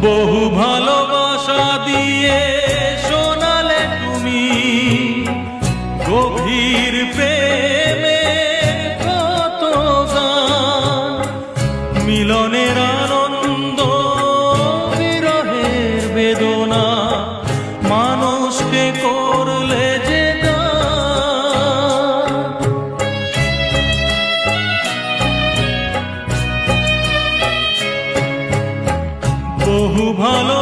বহু ভালোবাসা দিয়ে শোনালে তুমি গভীর প্রেমের কত গান, মিলনের আনন্দ বিরহের বেদনা মানুষকে করলে যে গান। বহু ভালো